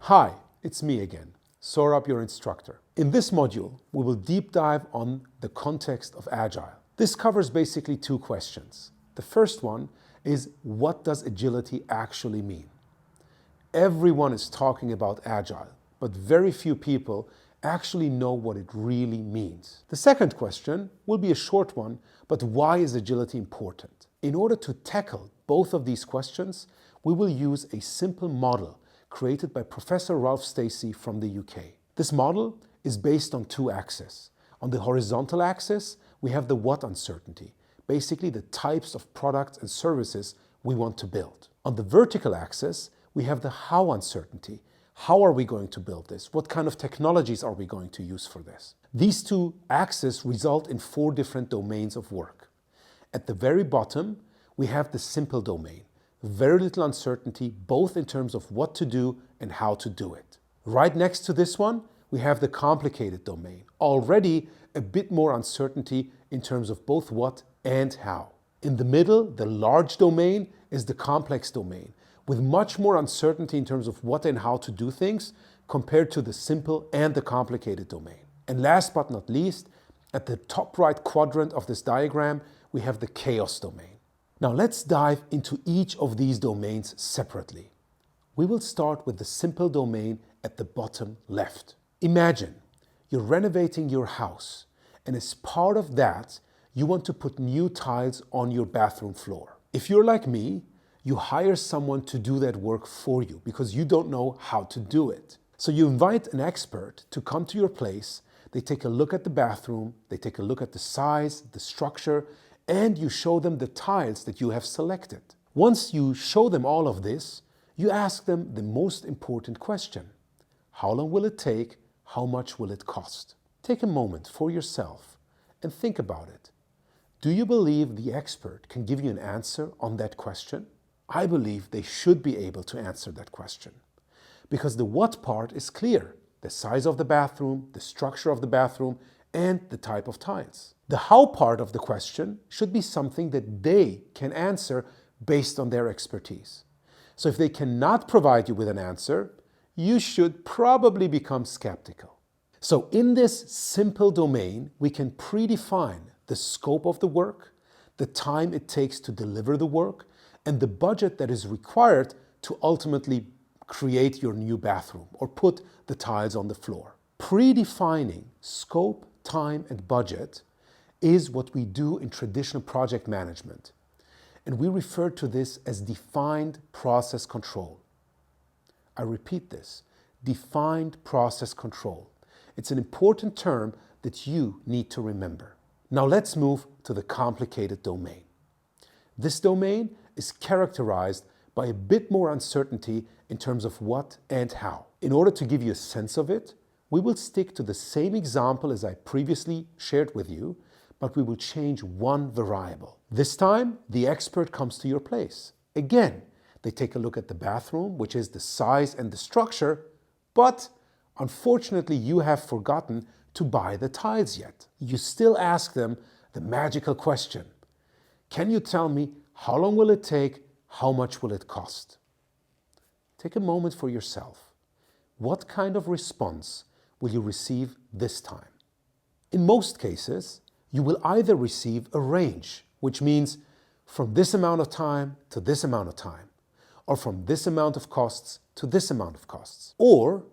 Hi, it's me again, Saurabh, your instructor. In this module, we will deep dive on the context of Agile. This covers basically two questions. The first one is, what does agility actually mean? Everyone is talking about Agile, but very few people actually know what it really means. The second question will be a short one, but why is agility important? In order to tackle both of these questions, we will use a simple model created by Professor Ralph Stacey from the UK. This model is based on two axes. On the horizontal axis, we have the what uncertainty, basically the types of products and services we want to build. On the vertical axis, we have the how uncertainty. How are we going to build this? What kind of technologies are we going to use for this? These two axes result in 4 different domains of work. At the very bottom, we have the simple domain. Very little uncertainty, both in terms of what to do and how to do it. Right next to this one, we have the complicated domain. Already a bit more uncertainty in terms of both what and how. In the middle, the large domain is the complex domain, with much more uncertainty in terms of what and how to do things compared to the simple and the complicated domain. And last but not least, at the top right quadrant of this diagram, we have the chaos domain. Now let's dive into each of these domains separately. We will start with the simple domain at the bottom left. Imagine you're renovating your house, and as part of that, you want to put new tiles on your bathroom floor. If you're like me, you hire someone to do that work for you because you don't know how to do it. So you invite an expert to come to your place, they take a look at the bathroom, they take a look at the size, the structure, and you show them the tiles that you have selected. Once you show them all of this, you ask them the most important question. How long will it take? How much will it cost? Take a moment for yourself and think about it. Do you believe the expert can give you an answer on that question? I believe they should be able to answer that question. Because the what part is clear. The size of the bathroom, the structure of the bathroom, and the type of tiles. The how part of the question should be something that they can answer based on their expertise. So if they cannot provide you with an answer, you should probably become skeptical. So in this simple domain, we can predefine the scope of the work, the time it takes to deliver the work, and the budget that is required to ultimately create your new bathroom or put the tiles on the floor. Predefining scope, time, and budget is what we do in traditional project management. And we refer to this as defined process control. I repeat this, defined process control. It's an important term that you need to remember. Now let's move to the complicated domain. This domain is characterized by a bit more uncertainty in terms of what and how. In order to give you a sense of it, we will stick to the same example as I previously shared with you, but we will change one variable. This time, the expert comes to your place. Again, they take a look at the bathroom, which is the size and the structure, but unfortunately, you have forgotten to buy the tiles yet. You still ask them the magical question. Can you tell me how long will it take? How much will it cost? Take a moment for yourself. What kind of response will you receive this time? In most cases, you will either receive a range, which means from this amount of time to this amount of time, or from this amount of costs to this amount of costs. Or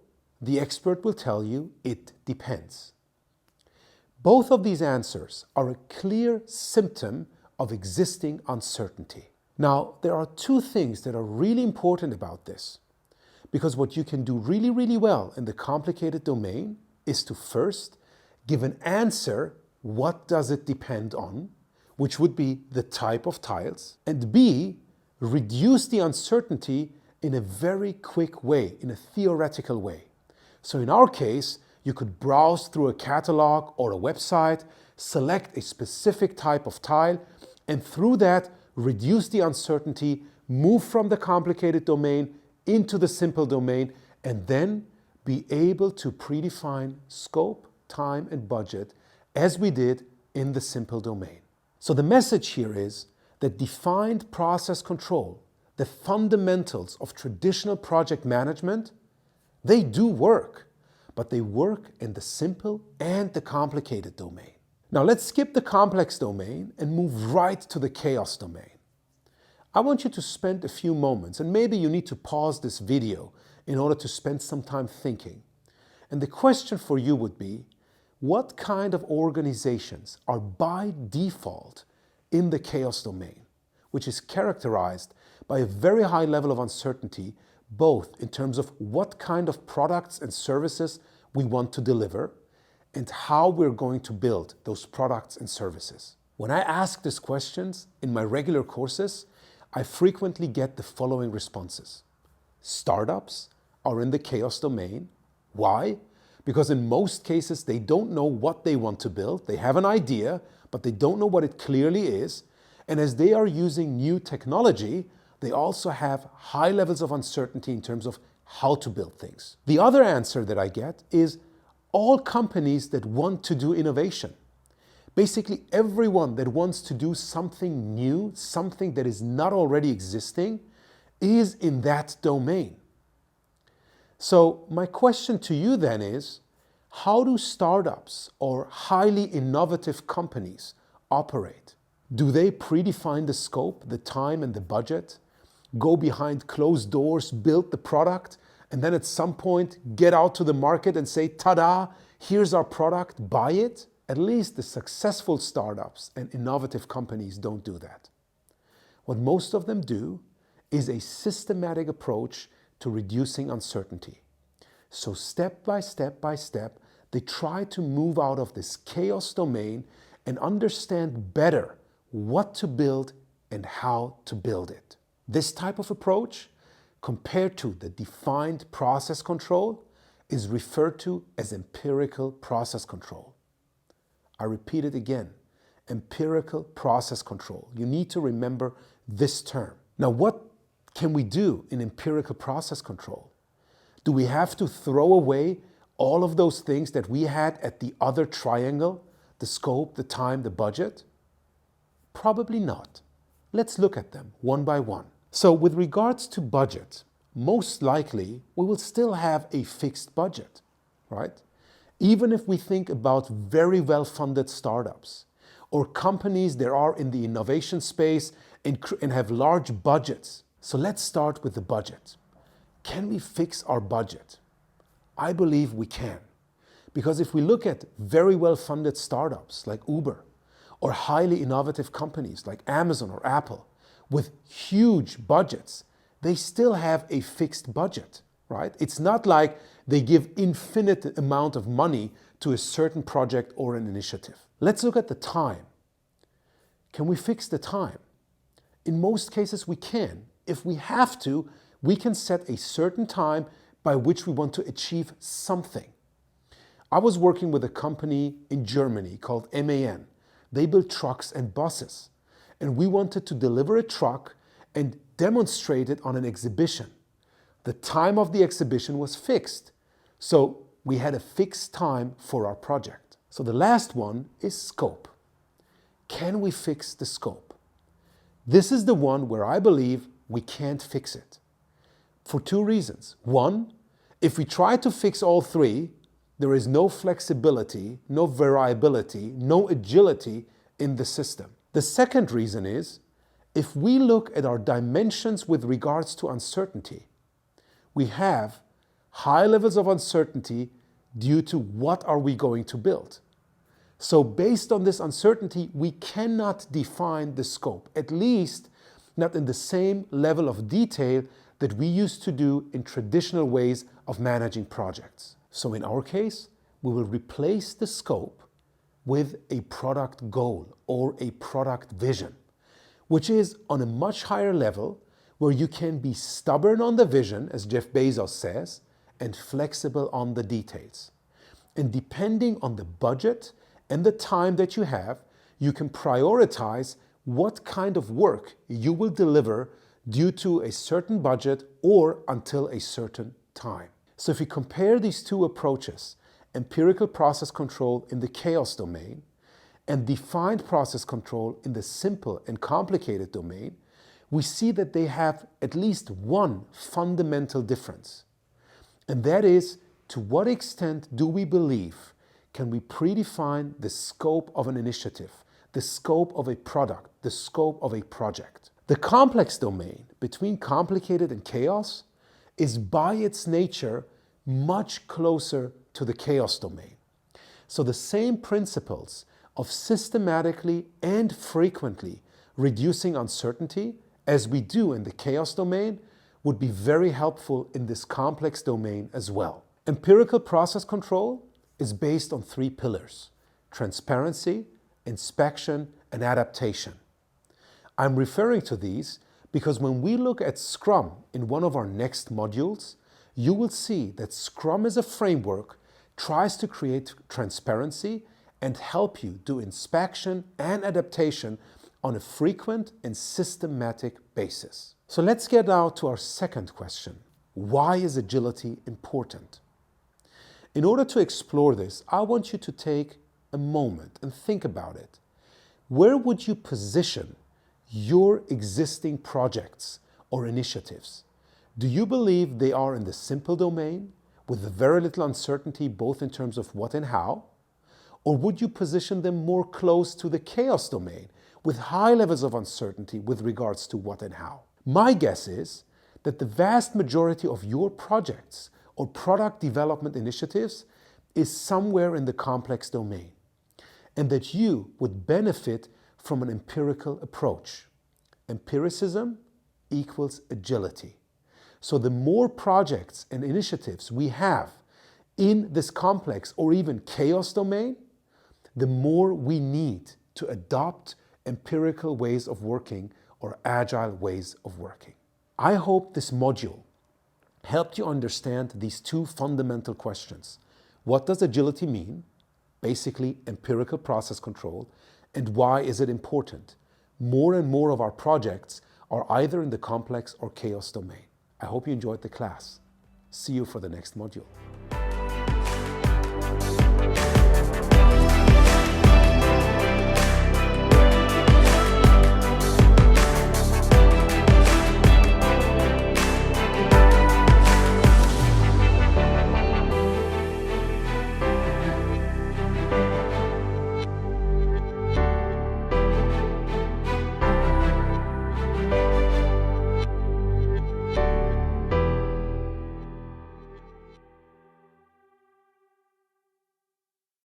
the expert will tell you it depends. Both of these answers are a clear symptom of existing uncertainty. Now, there are 2 things that are really important about this. Because what you can do really, really well in the complicated domain is to first give an answer, what does it depend on, which would be the type of tiles, and B, reduce the uncertainty in a very quick way, in a theoretical way. So in our case, you could browse through a catalog or a website, select a specific type of tile, and through that, reduce the uncertainty, move from the complicated domain into the simple domain, and then be able to predefine scope, time, and budget as we did in the simple domain. So the message here is that defined process control, the fundamentals of traditional project management, They do work, but they work in the simple and the complicated domain. Now let's skip the complex domain and move right to the chaos domain. I want you to spend a few moments, and maybe you need to pause this video in order to spend some time thinking. And the question for you would be, what kind of organizations are by default in the chaos domain, which is characterized by a very high level of uncertainty, both in terms of what kind of products and services we want to deliver and how we're going to build those products and services. When I ask these questions in my regular courses, I frequently get the following responses. Startups are in the chaos domain. Why? Because in most cases, they don't know what they want to build. They have an idea, but they don't know what it clearly is. And as they are using new technology, they also have high levels of uncertainty in terms of how to build things. The other answer that I get is all companies that want to do innovation. Basically, everyone that wants to do something new, something that is not already existing, is in that domain. So my question to you then is, how do startups or highly innovative companies operate? Do they predefine the scope, the time, and the budget, go behind closed doors, build the product, and then at some point get out to the market and say, ta-da, here's our product, buy it? At least the successful startups and innovative companies don't do that. What most of them do is a systematic approach to reducing uncertainty. So step by step by step, they try to move out of this chaos domain and understand better what to build and how to build it. This type of approach, compared to the defined process control, is referred to as empirical process control. I repeat it again, empirical process control. You need to remember this term. Now, what can we do in empirical process control? Do we have to throw away all of those things that we had at the other triangle, the scope, the time, the budget? Probably not. Let's look at them one by one. So with regards to budget, most likely we will still have a fixed budget, right? Even if we think about very well-funded startups or companies that are in the innovation space and have large budgets. So let's start with the budget. Can we fix our budget? I believe we can. Because if we look at very well-funded startups like Uber or highly innovative companies like Amazon or Apple with huge budgets, they still have a fixed budget, right? It's not like they give infinite amount of money to a certain project or an initiative. Let's look at the time. Can we fix the time? In most cases we can. If we have to, we can set a certain time by which we want to achieve something. I was working with a company in Germany called MAN. They build trucks and buses. And we wanted to deliver a truck and demonstrate it on an exhibition. The time of the exhibition was fixed. So we had a fixed time for our project. So the last one is scope. Can we fix the scope? This is the one where I believe we can't fix it. For two reasons. One, if we try to fix all three, there is no flexibility, no variability, no agility in the system. The second reason is, if we look at our dimensions with regards to uncertainty, we have high levels of uncertainty due to what are we going to build. So based on this uncertainty, we cannot define the scope, at least not in the same level of detail that we used to do in traditional ways of managing projects. So in our case, we will replace the scope with a product goal or a product vision, which is on a much higher level where you can be stubborn on the vision, as Jeff Bezos says, and flexible on the details. And depending on the budget and the time that you have, you can prioritize what kind of work you will deliver due to a certain budget or until a certain time. So if we compare these two approaches, empirical process control in the chaos domain and defined process control in the simple and complicated domain, we see that they have at least one fundamental difference. And that is, to what extent do we believe can we predefine the scope of an initiative, the scope of a product, the scope of a project? The complex domain between complicated and chaos is by its nature much closer to the chaos domain. So the same principles of systematically and frequently reducing uncertainty as we do in the chaos domain would be very helpful in this complex domain as well. Empirical process control is based on 3 pillars: transparency, inspection, and adaptation. I'm referring to these because when we look at Scrum in one of our next modules, you will see that Scrum as a framework tries to create transparency and help you do inspection and adaptation on a frequent and systematic basis. So let's get now to our second question. Why is agility important? In order to explore this, I want you to take a moment and think about it. Where would you position your existing projects or initiatives? Do you believe they are in the simple domain with very little uncertainty both in terms of what and how? Or would you position them more close to the chaos domain with high levels of uncertainty with regards to what and how? My guess is that the vast majority of your projects or product development initiatives is somewhere in the complex domain, and that you would benefit from an empirical approach. Empiricism equals agility. So the more projects and initiatives we have in this complex or even chaos domain, the more we need to adopt empirical ways of working or agile ways of working. I hope this module helped you understand these 2 fundamental questions. What does agility mean? Basically, empirical process control. And why is it important? More and more of our projects are either in the complex or chaos domain. I hope you enjoyed the class. See you for the next module.